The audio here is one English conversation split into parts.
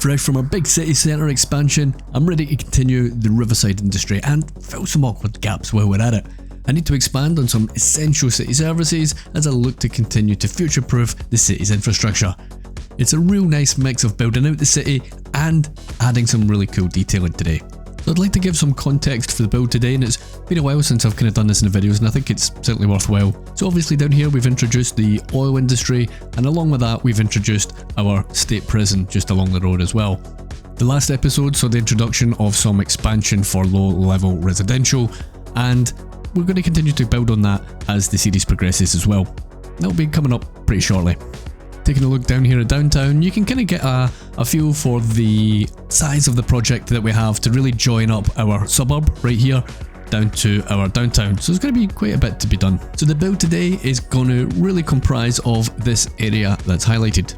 fresh from our big city centre expansion, I'm ready to continue the riverside industry and fill some awkward gaps while we're at it. I need to expand on some essential city services as I look to continue to future-proof the city's infrastructure. It's a real nice mix of building out the city and adding some really cool detailing today. So I'd like to give some context for the build today, and it's been a while since I've kind of done this in the videos, and I think it's certainly worthwhile. So obviously down here we've introduced the oil industry, and along with that we've introduced our state prison just along the road as well. The last episode saw the introduction of some expansion for low-level residential, and we're going to continue to build on that as the series progresses as well. That'll be coming up pretty shortly. Taking a look down here at downtown, you can kind of get a feel for the size of the project that we have to really join up our suburb right here down to our downtown. So there's going to be quite a bit to be done. So the build today is going to really comprise of this area that's highlighted.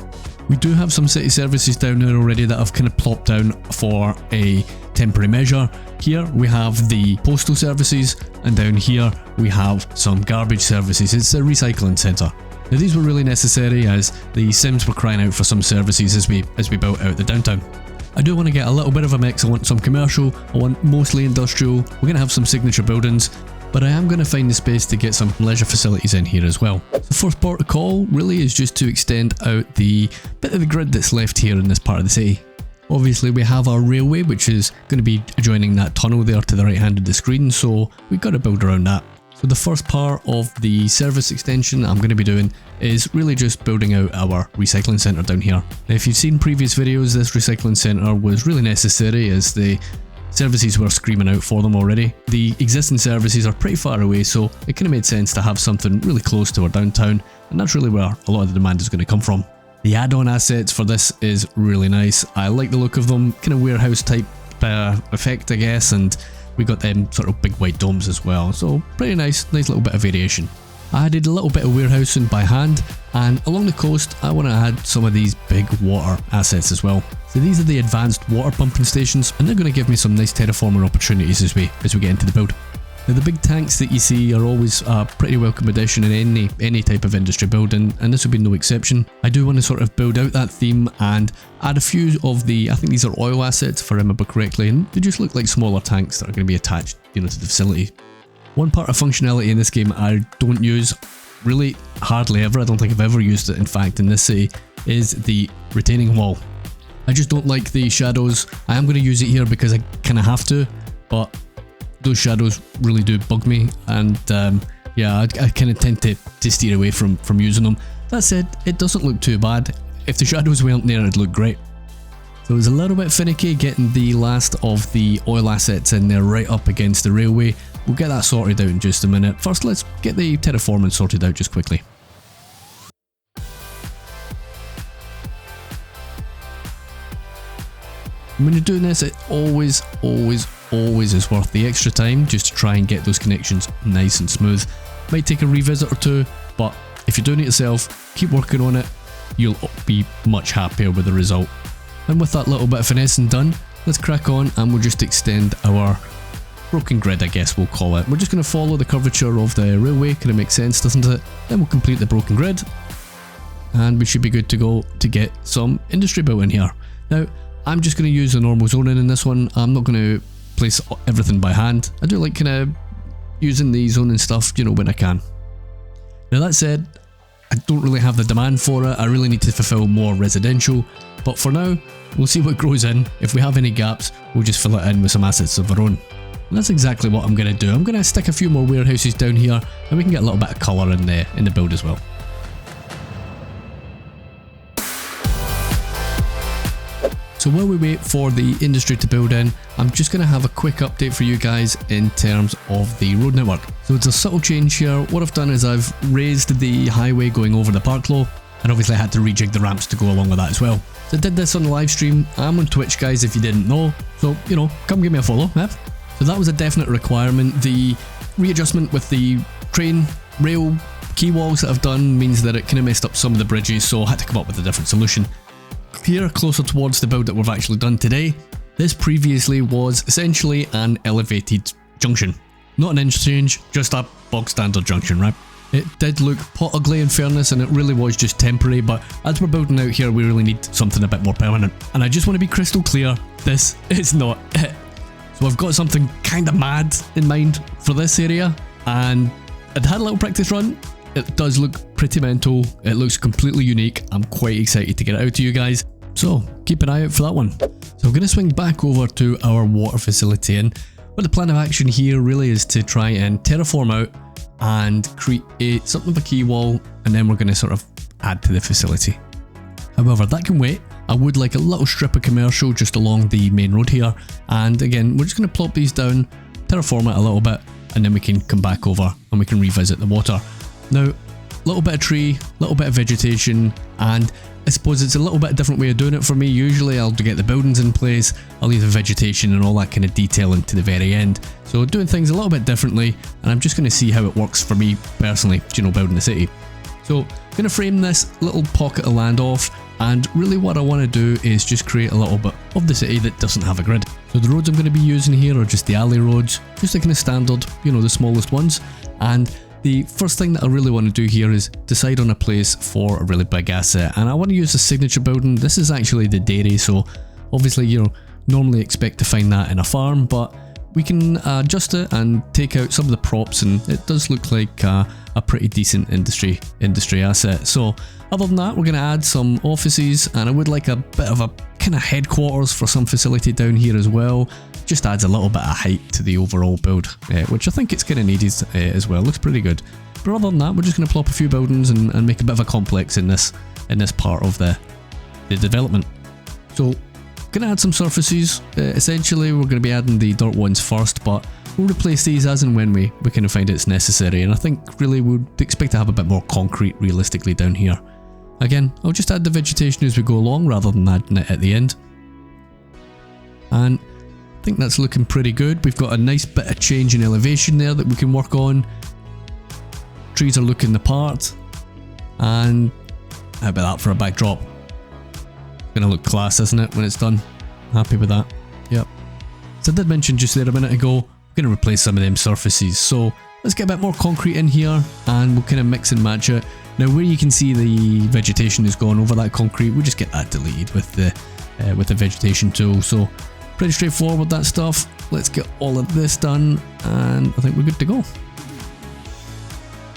We do have some city services down there already that I've kind of plopped down for a temporary measure. Here we have the postal services, and down here we have some garbage services. It's a recycling centre. Now these were really necessary as the Sims were crying out for some services as we built out the downtown. I do want to get a little bit of a mix. I want some commercial, I want mostly industrial, we're going to have some signature buildings, but I am going to find the space to get some leisure facilities in here as well. The first port of call really is just to extend out the bit of the grid that's left here in this part of the city. Obviously we have our railway, which is going to be adjoining that tunnel there to the right hand of the screen, so we've got to build around that. So the first part of the service extension I'm going to be doing is really just building out our recycling centre down here. Now if you've seen previous videos, this recycling centre was really necessary as the services were screaming out for them already. The existing services are pretty far away, so it kind of made sense to have something really close to our downtown, and that's really where a lot of the demand is going to come from. The add-on assets for this is really nice. I like the look of them, kind of warehouse type effect I guess, and we got them sort of big white domes as well, so pretty nice little bit of variation. I added a little bit of warehousing by hand, and along the coast I want to add some of these big water assets as well. So these are the advanced water pumping stations, and they're going to give me some nice terraforming opportunities as we get into the build. Now the big tanks that you see are always a pretty welcome addition in any type of industry building, and this will be no exception. I do want to sort of build out that theme and add a few of the, I think these are oil assets if I remember correctly, and they just look like smaller tanks that are going to be attached, to the facility. One part of functionality in this game I don't use really hardly ever, I don't think I've ever used it in fact in this city, is the retaining wall. I just don't like the shadows. I am going to use it here because I kind of have to, but those shadows really do bug me, and yeah, I kind of tend to steer away from using them. That said, it doesn't look too bad. If the shadows weren't there, it'd look great. So it was a little bit finicky getting the last of the oil assets in there right up against the railway. We'll get that sorted out in just a minute. First, let's get the terraforming sorted out just quickly. When you're doing this, it always is worth the extra time just to try and get those connections nice and smooth. Might take a revisit or two, but if you're doing it yourself, keep working on it, you'll be much happier with the result. And with that little bit of finessing done, let's crack on and we'll just extend our broken grid, I guess we'll call it. We're just going to follow the curvature of the railway, kind of makes sense, doesn't it? Then we'll complete the broken grid, and we should be good to go to get some industry built in here. Now, I'm just going to use the normal zoning in this one. I'm not going to place everything by hand. I do like kind of using the zoning stuff, when I can. Now that said, I don't really have the demand for it. I really need to fulfill more residential, but for now, we'll see what grows in. If we have any gaps, we'll just fill it in with some assets of our own. And that's exactly what I'm going to do. I'm going to stick a few more warehouses down here, and we can get a little bit of colour in the build as well. So while we wait for the industry to build in, I'm just going to have a quick update for you guys in terms of the road network. So it's a subtle change here. What I've done is I've raised the highway going over the park low, and obviously I had to rejig the ramps to go along with that as well. So I did this on the live stream. I'm on Twitch, guys, if you didn't know. So, come give me a follow. So that was a definite requirement. The readjustment with the train rail key walls that I've done means that it kind of messed up some of the bridges, so I had to come up with a different solution. Here, closer towards the build that we've actually done today, this previously was essentially an elevated junction. Not an interchange, just a bog standard junction, right? It did look pot ugly in fairness, and it really was just temporary, but as we're building out here we really need something a bit more permanent. And I just want to be crystal clear, this is not it. So I've got something kinda mad in mind for this area, and I'd had a little practice run. It does look pretty mental, it looks completely unique. I'm quite excited to get it out to you guys, so keep an eye out for that one. So I'm going to swing back over to our water facility, and what the plan of action here really is to try and terraform out and create something of a key wall, and then we're going to sort of add to the facility. However, that can wait. I would like a little strip of commercial just along the main road here, and again we're just going to plop these down, terraform it a little bit, and then we can come back over and we can revisit the water. Now, a little bit of tree, a little bit of vegetation, and I suppose it's a little bit different way of doing it for me. Usually I'll get the buildings in place, I'll leave the vegetation and all that kind of detailing to the very end. So doing things a little bit differently, and I'm just going to see how it works for me personally, you know, building the city. So I'm going to frame this little pocket of land off, and really what I want to do is just create a little bit of the city that doesn't have a grid. So the roads I'm going to be using here are just the alley roads, just the kind of standard, you know, the smallest ones. And the first thing that I really want to do here is decide on a place for a really big asset, and I want to use a signature building. This is actually the dairy, so obviously you know, normally expect to find that in a farm, but we can adjust it and take out some of the props, and it does look like a pretty decent industry asset. So other than that, we're going to add some offices, and I would like a bit of a kind of headquarters for some facility down here as well. Just adds a little bit of height to the overall build, which I think it's kind of needed as well. Looks pretty good. But other than that, we're just going to plop a few buildings and make a bit of a complex in this part of the development. So going to add some surfaces. Essentially we're going to be adding the dirt ones first, but we'll replace these as and when we kind of find it's necessary. And I think really we'd expect to have a bit more concrete realistically down here. Again, I'll just add the vegetation as we go along rather than adding it at the end. And I think that's looking pretty good. We've got a nice bit of change in elevation there that we can work on. Trees are looking the part, and how about that for a backdrop? Gonna look class, isn't it, when it's done? Happy with that. Yep. So I did mention just there a minute ago, we're gonna replace some of them surfaces. So let's get a bit more concrete in here, and we'll kind of mix and match it. Now where you can see the vegetation has gone over that concrete, we'll just get that deleted with the vegetation tool. So pretty straightforward, that stuff. Let's get all of this done, and I think we're good to go.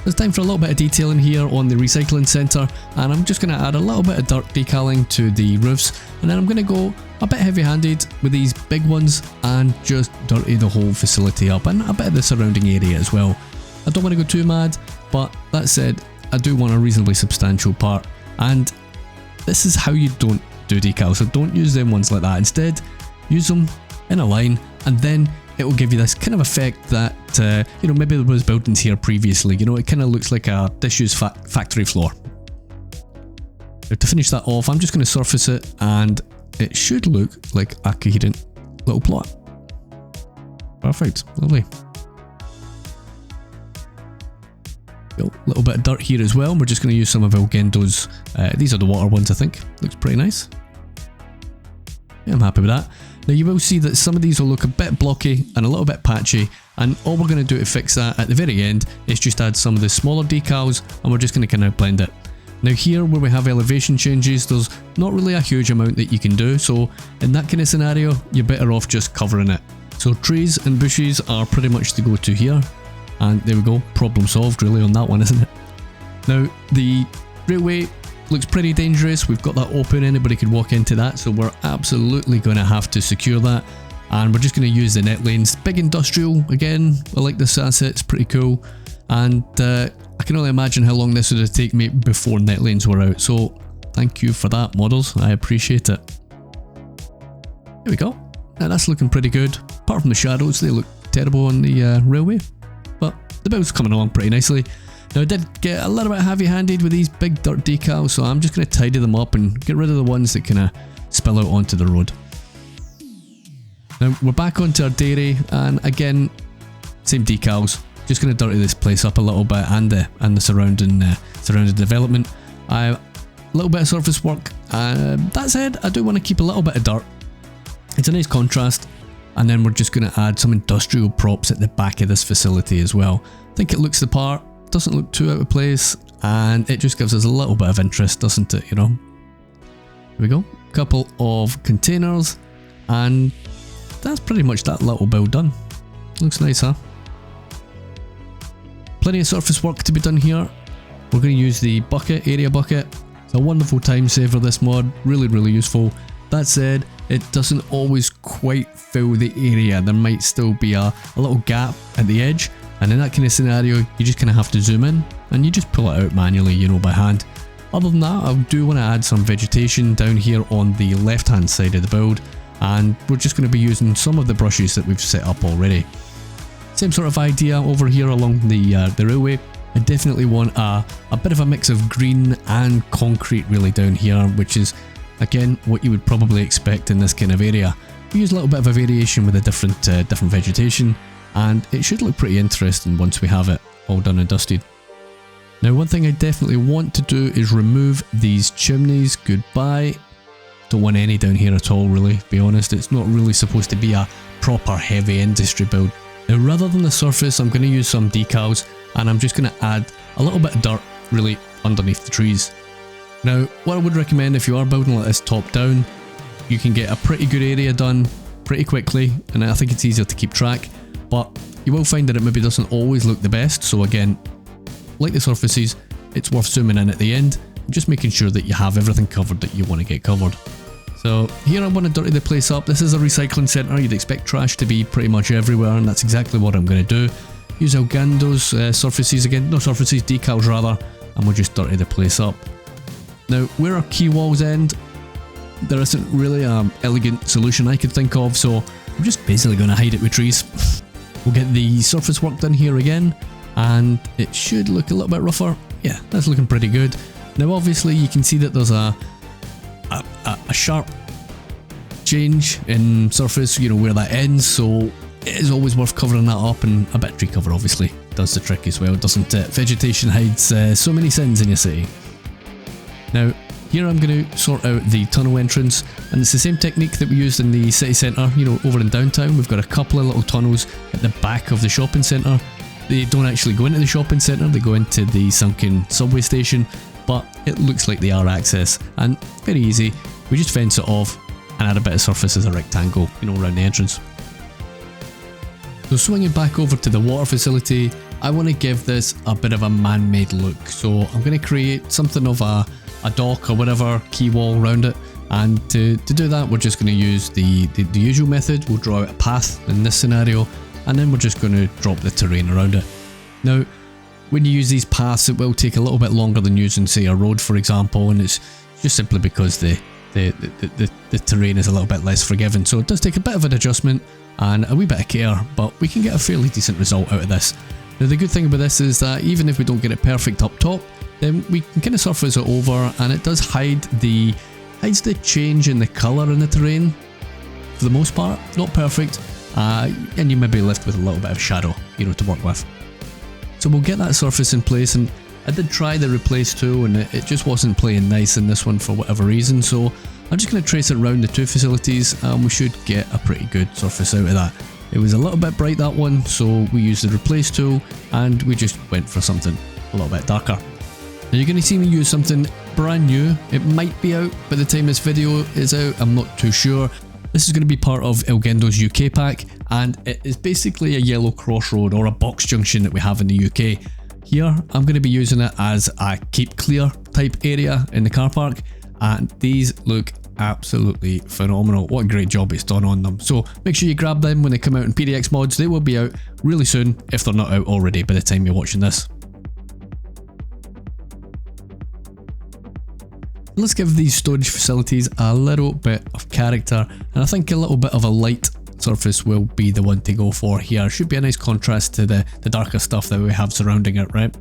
It's time for a little bit of detailing here on the recycling centre, and I'm just going to add a little bit of dirt decaling to the roofs, and then I'm going to go a bit heavy handed with these big ones and just dirty the whole facility up and a bit of the surrounding area as well. I don't want to go too mad, but that said, I do want a reasonably substantial part, and this is how you don't do decals, so don't use them ones like that. Instead, use them in a line, and then it will give you this kind of effect that, you know, maybe there was buildings here previously, you know, it kind of looks like a disused factory floor. Now to finish that off, I'm just going to surface it, and it should look like a coherent little plot. Perfect, lovely. A little bit of dirt here as well, we're just going to use some of Elgendo's, these are the water ones I think, looks pretty nice. Yeah, I'm happy with that. Now you will see that some of these will look a bit blocky and a little bit patchy, and all we're going to do to fix that at the very end is just add some of the smaller decals, and we're just going to kind of blend it. Now here where we have elevation changes, there's not really a huge amount that you can do, so in that kind of scenario you're better off just covering it. So trees and bushes are pretty much the go-to here, and there we go, problem solved really on that one, isn't it? Now the railway looks pretty dangerous. We've got that open, anybody could walk into that, so we're absolutely going to have to secure that, and we're just going to use the net lanes. Big industrial again, I like this asset, it's pretty cool, and I can only imagine how long this would have taken me before net lanes were out, so thank you for that, models, I appreciate it. There we go. Now that's looking pretty good, apart from the shadows, they look terrible on the railway, but the build's coming along pretty nicely. Now I did get a little bit heavy-handed with these big dirt decals, so I'm just going to tidy them up and get rid of the ones that kind of spill out onto the road. Now we're back onto our dairy, and again, same decals. Just going to dirty this place up a little bit, and the surrounding development. A little bit of surface work. That said, I do want to keep a little bit of dirt. It's a nice contrast, and then we're just going to add some industrial props at the back of this facility as well. I think it looks the part. doesn't look too out of place, and it just gives us a little bit of interest, doesn't it, you know? Here we go, couple of containers, and that's pretty much that little build done. Looks nice, huh? Plenty of surface work to be done here. We're going to use the bucket, area bucket. It's a wonderful time saver, this mod, really useful. That said, it doesn't always quite fill the area. There might still be a little gap at the edge, and in that kind of scenario you just kind of have to zoom in and you just pull it out manually, you know, by hand. Other than that, I do want to add some vegetation down here on the left hand side of the build, and we're just going to be using some of the brushes that we've set up already. Same sort of idea over here along the railway. I definitely want a bit of a mix of green and concrete really down here, which is again what you would probably expect in this kind of area. We use a little bit of a variation with the different vegetation, and it should look pretty interesting once we have it all done and dusted. Now, one thing I definitely want to do is remove these chimneys. Goodbye. Don't want any down here at all, really, to be honest. It's not really supposed to be a proper heavy industry build. Now, rather than the surface, I'm going to use some decals, and I'm just going to add a little bit of dirt really underneath the trees. Now, what I would recommend if you are building like this top down, you can get a pretty good area done pretty quickly, and I think it's easier to keep track, but you will find that it maybe doesn't always look the best. So again, like the surfaces, it's worth zooming in at the end and just making sure that you have everything covered that you want to get covered. So here I want to dirty the place up. This is a recycling centre. You'd expect trash to be pretty much everywhere, and that's exactly what I'm going to do. Use Elgando's surfaces again, no surfaces, decals rather, and we'll just dirty the place up. Now, where our key walls end, there isn't really an elegant solution I could think of, so I'm just basically going to hide it with trees. We'll get the surface work done here again, and it should look a little bit rougher. Yeah, that's looking pretty good. Now obviously you can see that there's a sharp change in surface, you know, where that ends, so it is always worth covering that up, and a bit of tree cover obviously does the trick as well, doesn't it? Vegetation hides so many sins in your city. Now here I'm going to sort out the tunnel entrance, and it's the same technique that we used in the city centre, you know, over in downtown. We've got a couple of little tunnels at the back of the shopping centre. They don't actually go into the shopping centre, they go into the sunken subway station, but it looks like they are access, and very easy. We just fence it off and add a bit of surface as a rectangle, you know, around the entrance. So swinging back over to the water facility, I want to give this a bit of a man-made look, so I'm going to create something of a dock or whatever, key wall around it, and to do that we're just going to use the usual method. We'll draw out a path in this scenario, and then we're just going to drop the terrain around it. Now, when you use these paths, it will take a little bit longer than using, say, a road, for example, and it's just simply because the terrain is a little bit less forgiving. So it does take a bit of an adjustment and a wee bit of care, but we can get a fairly decent result out of this. Now, the good thing about this is that even if we don't get it perfect up top, then we can kind of surface it over, and it does hides the change in the colour in the terrain for the most part. Not perfect, and you may be left with a little bit of shadow, you know, to work with. So we'll get that surface in place, and I did try the replace tool, and it just wasn't playing nice in this one for whatever reason, so I'm just going to trace it around the two facilities, and we should get a pretty good surface out of that. It was a little bit bright, that one, so we used the replace tool and we just went for something a little bit darker. Now you're going to see me use something brand new. It might be out by the time this video is out, I'm not too sure. This is going to be part of Elgando's UK pack, and it is basically a yellow crossroad or a box junction that we have in the UK. Here I'm going to be using it as a keep clear type area in the car park, and these look absolutely phenomenal. What a great job it's done on them. So make sure you grab them when they come out in PDX mods. They will be out really soon if they're not out already by the time you're watching this. Let's give these storage facilities a little bit of character, and I think a little bit of a light surface will be the one to go for here. Should be a nice contrast to the darker stuff that we have surrounding it, right?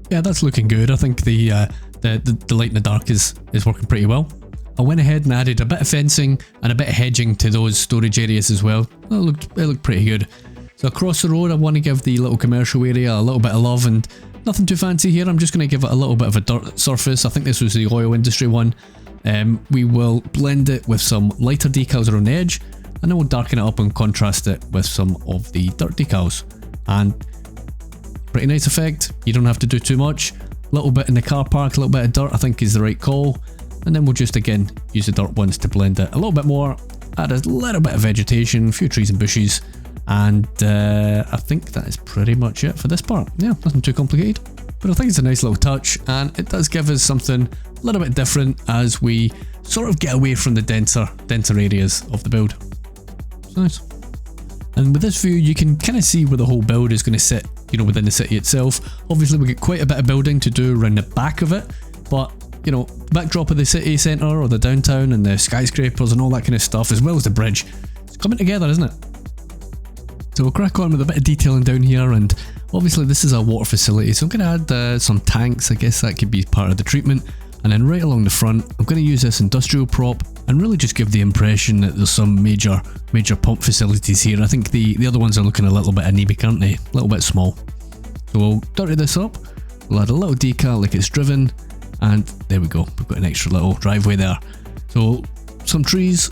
Yeah, that's looking good. I think the light in the dark is working pretty well. I went ahead and added a bit of fencing and a bit of hedging to those storage areas as well. It looked pretty good. So across the road I want to give the little commercial area a little bit of love, and nothing too fancy here. I'm just going to give it a little bit of a dirt surface. I think this was the oil industry one. We will blend it with some lighter decals around the edge, and then we'll darken it up and contrast it with some of the dirt decals. And Pretty nice effect. You don't have to do too much. A little bit in the car park, a little bit of dirt I think is the right call. And then we'll just again use the dirt ones to blend it a little bit more. Add a little bit of vegetation, a few trees and bushes. And I think that is pretty much it for this part. Yeah, nothing too complicated. But I think it's a nice little touch, and it does give us something a little bit different as we sort of get away from the denser areas of the build. It's nice. And with this view, you can kind of see where the whole build is going to sit, you know, within the city itself. Obviously, we get quite a bit of building to do around the back of it, but, you know, backdrop of the city centre or the downtown and the skyscrapers and all that kind of stuff, as well as the bridge. It's coming together, isn't it? So we'll crack on with a bit of detailing down here, and obviously this is a water facility, so I'm going to add some tanks. I guess that could be part of the treatment. And then right along the front, I'm going to use this industrial prop and really just give the impression that there's some major pump facilities here. I think the other ones are looking a little bit anemic, aren't they? A little bit small. So we'll dirty this up, we'll add a little decal like it's driven, and there we go, we've got an extra little driveway there. So some trees,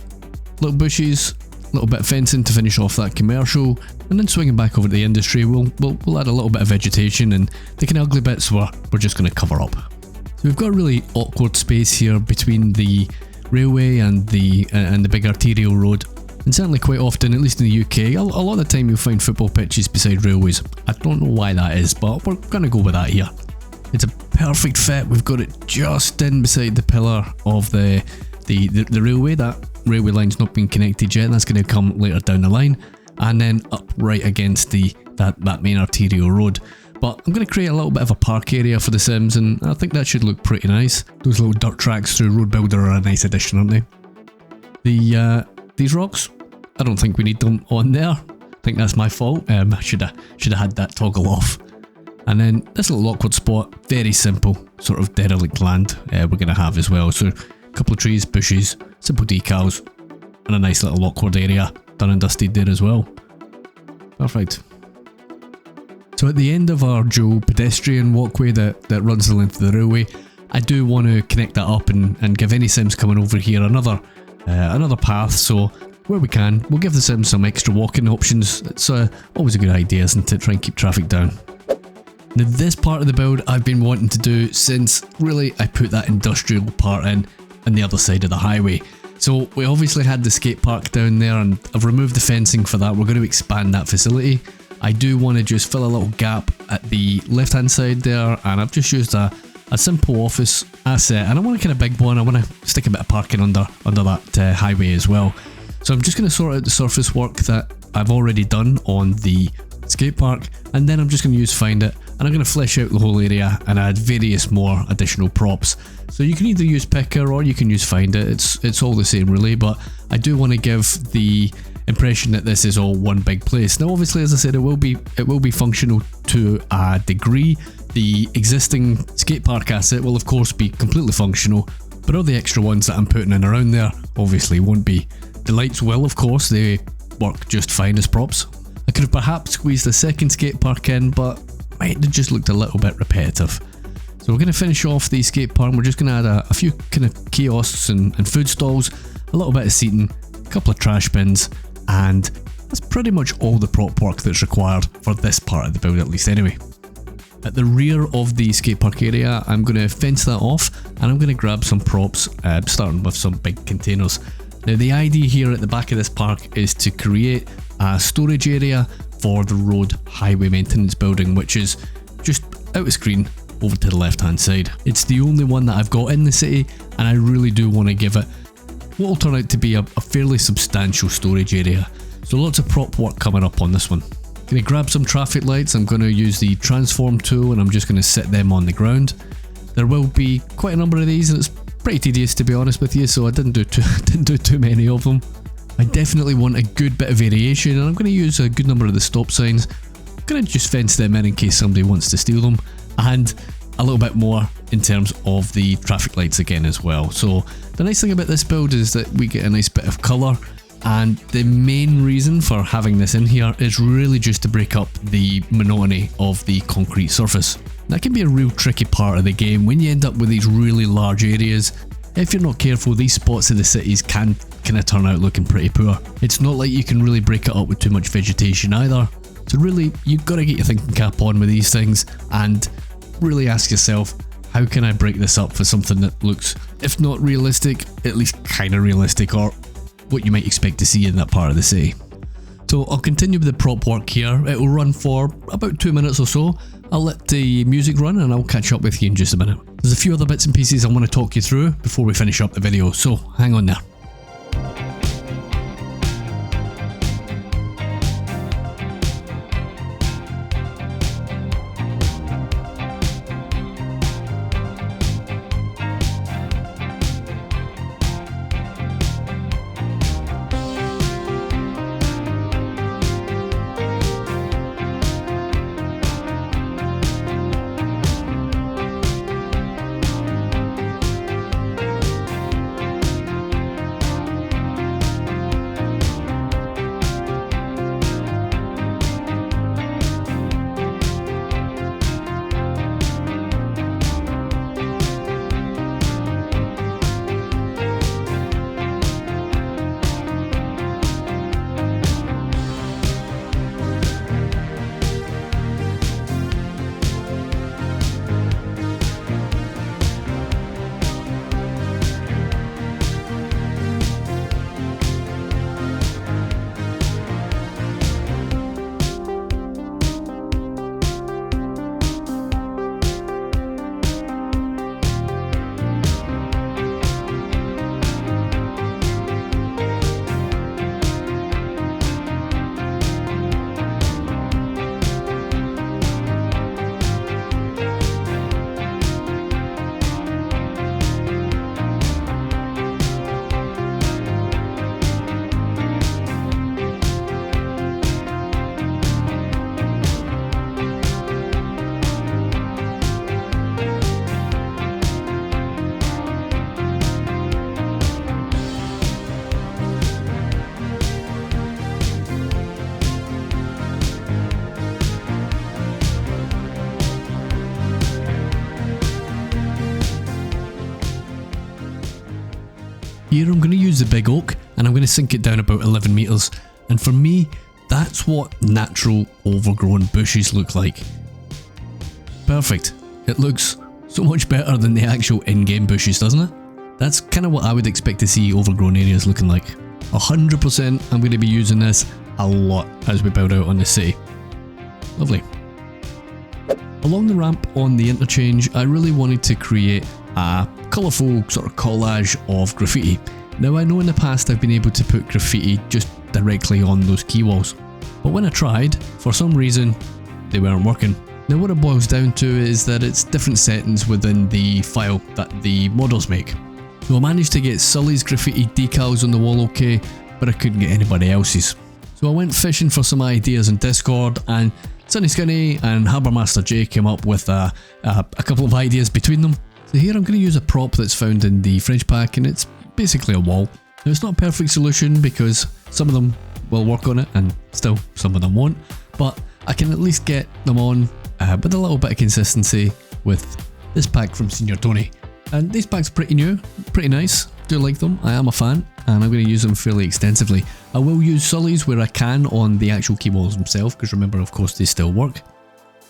little bushes, little bit of fencing to finish off that commercial, and then swinging back over to the industry, we'll add a little bit of vegetation, and the kind of ugly bits we're just going to cover up. So we've got a really awkward space here between the railway and the big arterial road, and certainly quite often, at least in the UK, a lot of the time you'll find football pitches beside railways. I don't know why that is, but we're going to go with that here. It's a perfect fit. We've got it just in beside the pillar of the railway. That railway line's not been connected yet, that's going to come later down the line, and then up right against that main arterial road. But I'm going to create a little bit of a park area for the Sims, and I think that should look pretty nice. Those little dirt tracks through Road Builder are a nice addition, aren't they? These rocks, I don't think we need them on there. I think that's my fault. I should have had that toggle off. And then this little awkward spot, very simple, sort of derelict land we're going to have as well. So a couple of trees, bushes, simple decals, and a nice little awkward area done and dusted there as well. Perfect. So at the end of our dual pedestrian walkway that runs the length of the railway, I do want to connect that up and give any Sims coming over here another path. So where we can, we'll give the Sims some extra walking options. It's always a good idea, isn't it, to try and keep traffic down. Now this part of the build I've been wanting to do since really I put that industrial part in on the other side of the highway. So we obviously had the skate park down there, and I've removed the fencing for that. We're going to expand that facility. I do want to just fill a little gap at the left hand side there, and I've just used a simple office asset, and I want a kind of big one. I want to stick a bit of parking under that highway as well. So I'm just going to sort out the surface work that I've already done on the skate park, and then I'm just going to use Find It, and I'm going to flesh out the whole area and add various more additional props. So you can either use Piccana or you can use Find It. It's all the same really, but I do want to give the impression that this is all one big place. Now obviously, as I said, it will be functional to a degree. The existing skate park asset will of course be completely functional, but all the extra ones that I'm putting in around there obviously won't be. The lights will, of course, they work just fine as props. I could have perhaps squeezed a second skate park in, but might have just looked a little bit repetitive. So we're going to finish off the skate park, and we're just going to add a few kind of kiosks and food stalls, a little bit of seating, a couple of trash bins, and that's pretty much all the prop work that's required for this part of the build, at least anyway. At the rear of the skate park area, I'm going to fence that off, and I'm going to grab some props, starting with some big containers. Now the idea here at the back of this park is to create a storage area for the road highway maintenance building, which is just out of screen over to the left hand side. It's the only one that I've got in the city, and I really do want to give it what will turn out to be a fairly substantial storage area. So lots of prop work coming up on this one. Going to grab some traffic lights. I'm going to use the transform tool, and I'm just going to sit them on the ground. There will be quite a number of these, and it's pretty tedious to be honest with you, so I didn't do too many of them. I definitely want a good bit of variation, and I'm going to use a good number of the stop signs. I'm going to just fence them in case somebody wants to steal them, and a little bit more in terms of the traffic lights again as well. So the nice thing about this build is that we get a nice bit of colour, and the main reason for having this in here is really just to break up the monotony of the concrete surface. That can be a real tricky part of the game when you end up with these really large areas. If you're not careful, these spots of the cities can kind of turn out looking pretty poor. It's not like you can really break it up with too much vegetation either. So really, you've got to get your thinking cap on with these things and really ask yourself, how can I break this up for something that looks, if not realistic, at least kind of realistic, or what you might expect to see in that part of the city. So I'll continue with the prop work here. It will run for about 2 minutes or so. I'll let the music run and I'll catch up with you in just a minute. There's a few other bits and pieces I want to talk you through before we finish up the video, so hang on there. Here I'm going to use the big oak and I'm going to sink it down about 11 metres, and for me that's what natural overgrown bushes look like. Perfect. It looks so much better than the actual in-game bushes, doesn't it? That's kind of what I would expect to see overgrown areas looking like. 100% I'm going to be using this a lot as we build out on the city. Lovely. Along the ramp on the interchange, I really wanted to create a colourful sort of collage of graffiti. Now I know in the past I've been able to put graffiti just directly on those key walls, but when I tried, for some reason they weren't working. Now what it boils down to is that it's different settings within the file that the models make. So I managed to get Sully's graffiti decals on the wall okay, but I couldn't get anybody else's. So I went fishing for some ideas in Discord, and Sunny Skinny and Harbourmaster J came up with a couple of ideas between them. So here I'm going to use a prop that's found in the fridge pack, and it's basically a wall. Now it's not a perfect solution because some of them will work on it and still some of them won't, but I can at least get them on with a little bit of consistency with this pack from Senior Tony. And these packs are pretty new, pretty nice, do like them, I am a fan, and I'm going to use them fairly extensively. I will use Sully's where I can on the actual key walls themselves, because remember of course they still work.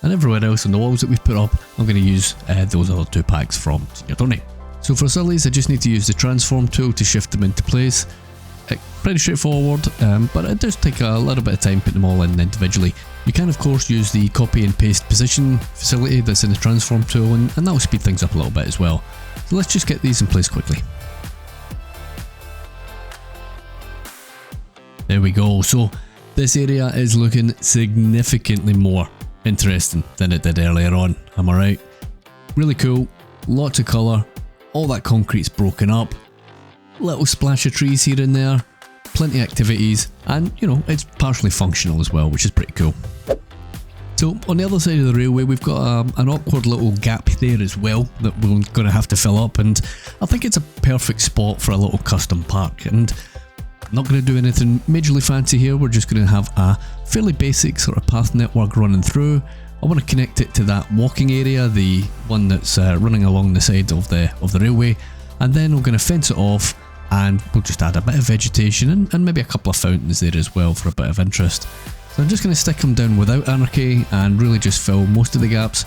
And everywhere else on the walls that we've put up, I'm going to use those other two packs from Senior Tony. So for Sully's I just need to use the transform tool to shift them into place. Pretty straightforward, but it does take a little bit of time putting them all in individually. You can of course use the copy and paste position facility that's in the transform tool, and that will speed things up a little bit as well. So let's just get these in place quickly. There we go, so this area is looking significantly more interesting than it did earlier on, am I right? Really cool, lots of colour, all that concrete's broken up, little splash of trees here and there, plenty of activities, and you know, it's partially functional as well, which is pretty cool. So on the other side of the railway we've got an awkward little gap there as well that we're going to have to fill up, and I think it's a perfect spot for a little custom park. And I'm not going to do anything majorly fancy here, we're just going to have a fairly basic sort of path network running through. I want to connect it to that walking area, the one that's running along the side of the railway, and then we're going to fence it off, and we'll just add a bit of vegetation and maybe a couple of fountains there as well for a bit of interest. So I'm just going to stick them down without anarchy and really just fill most of the gaps.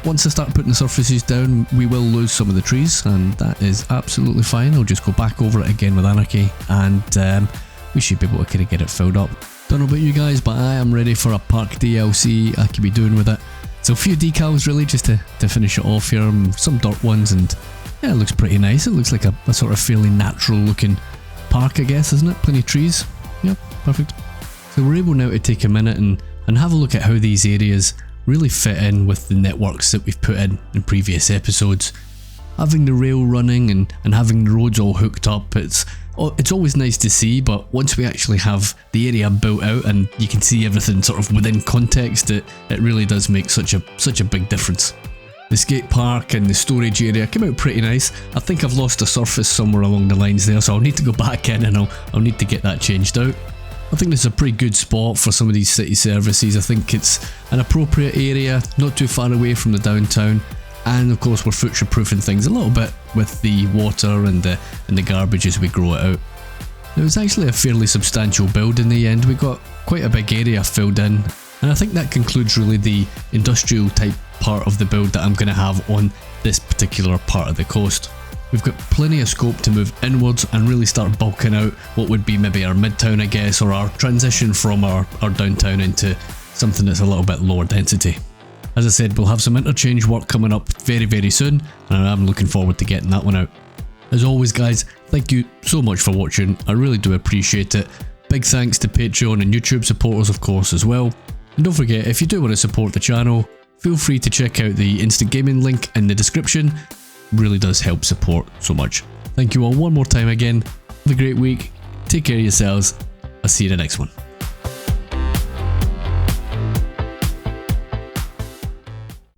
Once I start putting the surfaces down, we will lose some of the trees, and that is absolutely fine. I'll just go back over it again with anarchy, and we should be able to kind of get it filled up. Don't know about you guys, but I am ready for a park DLC I could be doing with it. So a few decals really just to finish it off here, some dirt ones, and yeah, it looks pretty nice. It looks like a sort of fairly natural looking park, I guess, isn't it? Plenty of trees. Yep, perfect. So we're able now to take a minute and have a look at how these areas really fit in with the networks that we've put in previous episodes. Having the rail running and having the roads all hooked up, it's always nice to see, but once we actually have the area built out and you can see everything sort of within context, it really does make such a big difference. The skate park and the storage area came out pretty nice. I think I've lost a surface somewhere along the lines there, so I'll need to go back in and I'll need to get that changed out. I think this is a pretty good spot for some of these city services. I think it's an appropriate area, not too far away from the downtown, and of course we're future proofing things a little bit with the water and the garbage as we grow it out. It was actually a fairly substantial build in the end. We got quite a big area filled in, and I think that concludes really the industrial type part of the build that I'm going to have on this particular part of the coast. We've got plenty of scope to move inwards and really start bulking out what would be maybe our midtown, I guess, or our transition from our downtown into something that's a little bit lower density. As I said, we'll have some interchange work coming up very, very soon, and I'm looking forward to getting that one out. As always guys, thank you so much for watching, I really do appreciate it. Big thanks to Patreon and YouTube supporters of course as well. And don't forget, if you do want to support the channel, feel free to check out the Instant Gaming link in the description. Really does help support so much. Thank you all one more time again. Have a great week. Take care of yourselves. I'll see you in the next one.